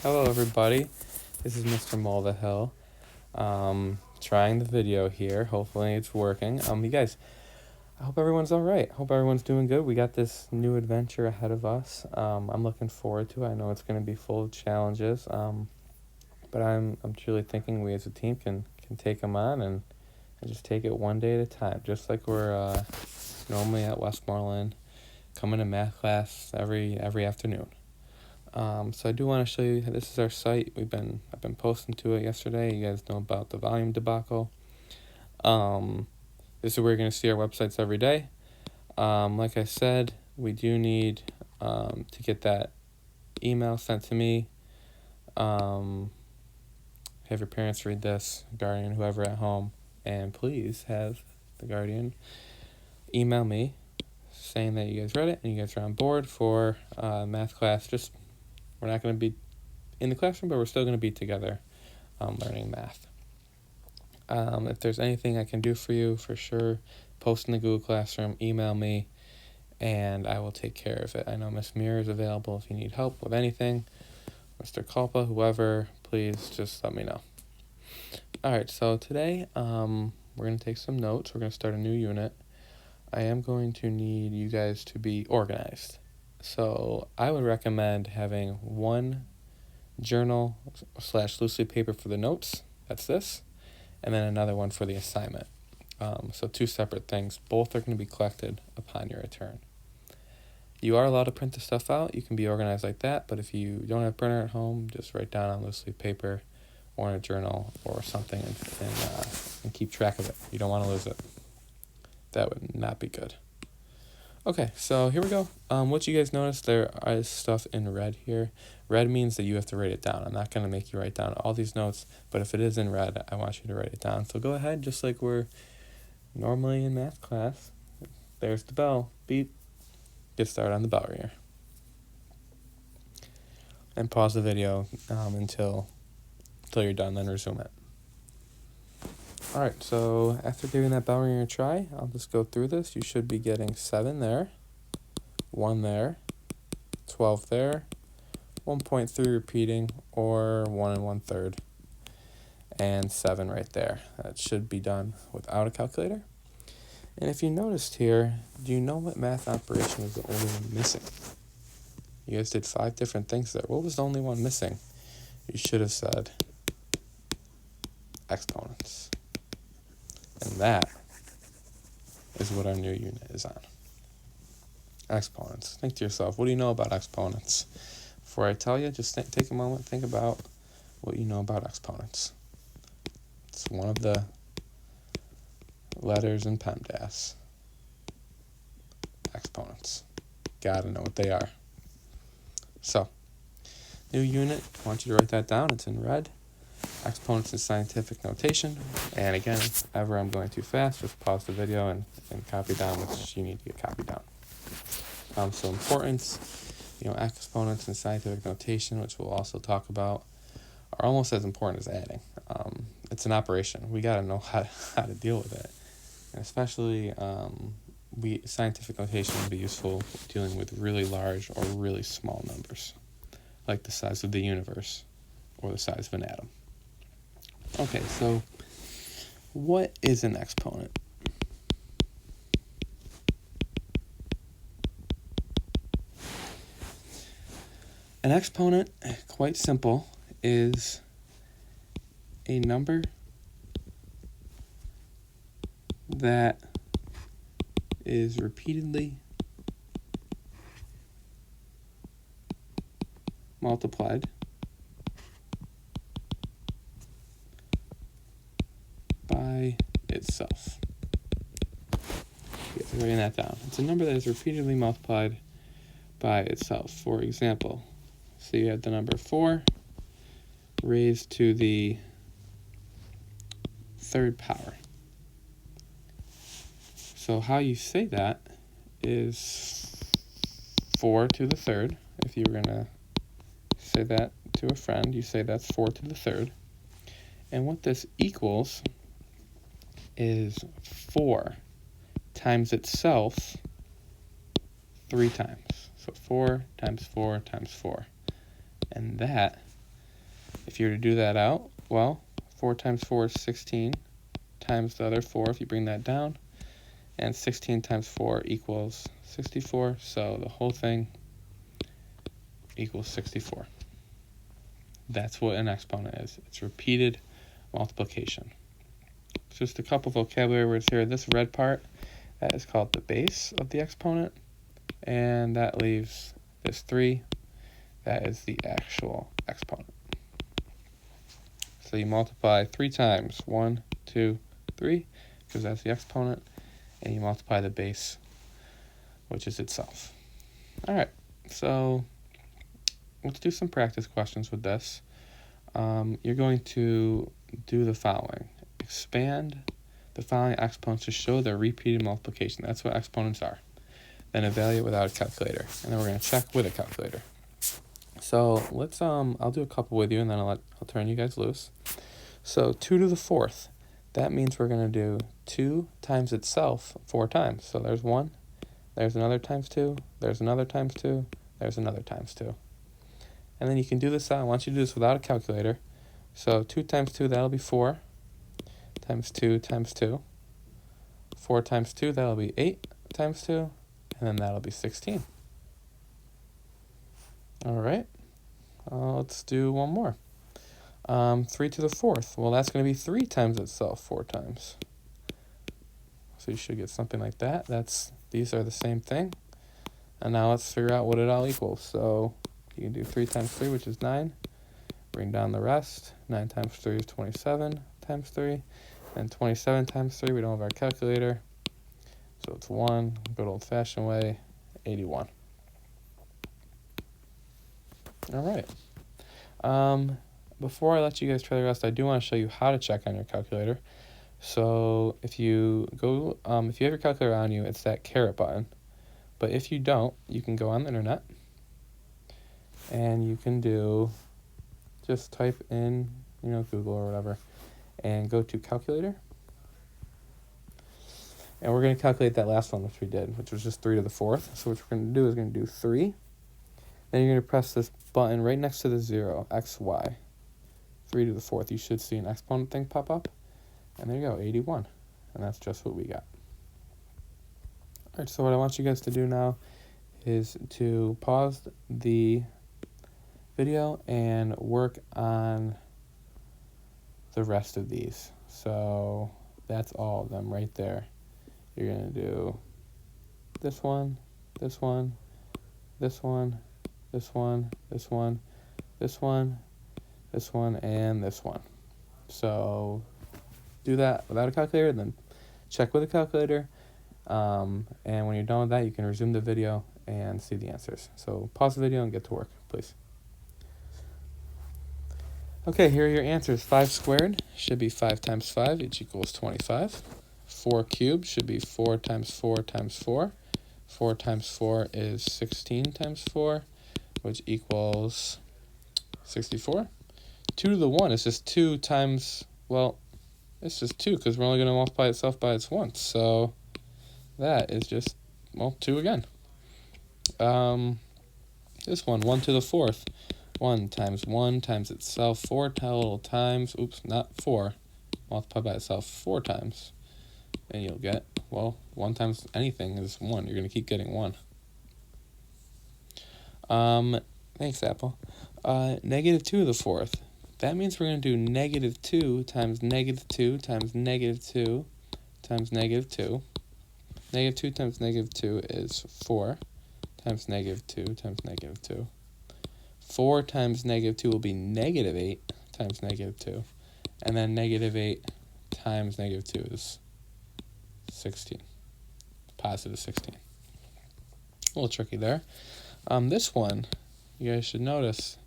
Hello everybody, this is Mr. Mulvihill, trying the video here. Hopefully it's working. You guys, I hope everyone's alright. Hope everyone's doing good. We got this new adventure ahead of us. I'm looking forward to it. I know it's going to be full of challenges, but I'm truly thinking we as a team can take them on and just take it one day at a time, just like we're normally at Westmoreland, coming to math class every afternoon. So I do want to show you, this is our site. I've been posting to it yesterday. You guys know about the volume debacle. This is where you're going to see our websites every day. Like I said, we do need to get that email sent to me. Have your parents read this, guardian, whoever at home, and please have the guardian email me saying that you guys read it and you guys are on board for math class. We're not going to be in the classroom, but we're still going to be together learning math. If there's anything I can do for you, for sure, post in the Google Classroom, email me, and I will take care of it. I know Miss Muir is available if you need help with anything. Mr. Kalpa, whoever, please just let me know. All right, so today we're going to take some notes. We're going to start a new unit. I am going to need you guys to be organized. So I would recommend having one journal / loose leaf paper for the notes. That's this. And then another one for the assignment. So two separate things. Both are going to be collected upon your return. You are allowed to print the stuff out. You can be organized like that. But if you don't have a printer at home, just write down on loose leaf paper or in a journal or something and keep track of it. You don't want to lose it. That would not be good. Okay, so here we go. What you guys notice, there is stuff in red here. Red means that you have to write it down. I'm not going to make you write down all these notes, but if it is in red, I want you to write it down. So go ahead, just like we're normally in math class. There's the bell. Beep. Get started on the bell ringer. And pause the video until you're done, then resume it. Alright, so after giving that bell ringer a try, I'll just go through this. You should be getting 7 there, 1 there, 12 there, 1.3 repeating, or 1 1/3, and 7 right there. That should be done without a calculator. And if you noticed here, do you know what math operation was the only one missing? You guys did 5 different things there. What was the only one missing? You should have said exponents. And that is what our new unit is on. Exponents. Think to yourself, what do you know about exponents? Before I tell you, just take a moment, think about what you know about exponents. It's one of the letters in PEMDAS. Exponents. Gotta know what they are. So, new unit, I want you to write that down. It's in red. Exponents in scientific notation. And again, if ever I'm going too fast, just pause the video and copy down what you need to get copied down. So importance, exponents in scientific notation, which we'll also talk about, are almost as important as adding. It's an operation. We got to know how to deal with it. And especially scientific notation will be useful dealing with really large or really small numbers, like the size of the universe or the size of an atom. Okay, so what is an exponent? An exponent, quite simple, is a number that is repeatedly multiplied by itself. Yes, I'm writing that down. It's a number that is repeatedly multiplied by itself. For example, so you have the number 4 raised to the 3rd power. So how you say that is 4 to the 3rd. If you were going to say that to a friend, you say that's 4 to the 3rd. And what this equals is 4 times itself 3 times. So 4 times 4 times 4. And that if you were to do that out, well, 4 times 4 is 16 times the other 4 if you bring that down. And 16 times 4 equals 64. So the whole thing equals 64. That's what an exponent is. It's repeated multiplication. Just a couple vocabulary words here. This red part, that is called the base of the exponent. And that leaves this 3. That is the actual exponent. So you multiply 3 times. 1, 2, 3, because that's the exponent. And you multiply the base, which is itself. All right, so let's do some practice questions with this. You're going to do the following. Expand the following exponents to show their repeated multiplication. That's what exponents are. Then evaluate without a calculator. And then we're going to check with a calculator. So let's, I'll do a couple with you, and then I'll turn you guys loose. So 2 to the 4th. That means we're going to do 2 times itself 4 times. So there's 1, there's another times 2, there's another times 2, there's another times 2. And then you can do this out. I want you to do this without a calculator. So 2 times 2, that'll be 4, times 2 times 2. 4 times 2, that'll be 8 times 2, and then that'll be 16. All right, let's do one more. 3 to the 4th. Well, that's going to be 3 times itself 4 times. So you should get something like that. These are the same thing. And now let's figure out what it all equals. So you can do 3 times 3, which is 9. Bring down the rest. 9 times 3 is 27 times 3. And 27 times 3, we don't have our calculator. So it's 1, good old-fashioned way, 81. All right. Before I let you guys try the rest, I do want to show you how to check on your calculator. So if you go, if you have your calculator on you, it's that caret button. But if you don't, you can go on the internet and you can just type in, Google or whatever, and go to calculator. And we're going to calculate that last one, which we did, which was just 3 to the 4th. So what we're going to do is going to do 3. Then you're going to press this button right next to the 0, x, y. 3 to the 4th. You should see an exponent thing pop up. And there you go, 81. And that's just what we got. All right, so what I want you guys to do now is to pause the video and work on the rest of these. So that's all of them right there. You're going to do this one, this one, this one, this one, this one, this one, this one, and this one. So do that without a calculator, then check with a calculator. And when you're done with that, you can resume the video and see the answers. So pause the video and get to work, please. Okay, here are your answers. 5 squared should be 5 times 5, which equals 25. 4 cubed should be 4 times 4 times 4. 4 times 4 is 16 times 4, which equals 64. 2 to the 1 is just 2 times, well, it's just 2 because we're only going to multiply itself by its once. So that is just, 2 again. This one, 1 to the 4th. 1 times itself 4 total times, not 4, multiply by itself 4 times. And you'll get, 1 times anything is 1. You're going to keep getting 1. Thanks, Apple. Negative 2 to the 4th. That means we're going to do negative 2 times negative 2 times negative 2 times negative 2. Negative 2 times negative 2 is 4 times negative 2 times negative 2. 4 times negative 2 will be negative 8 times negative 2. And then negative 8 times negative 2 is 16. Positive 16. A little tricky there. This one, you guys should notice,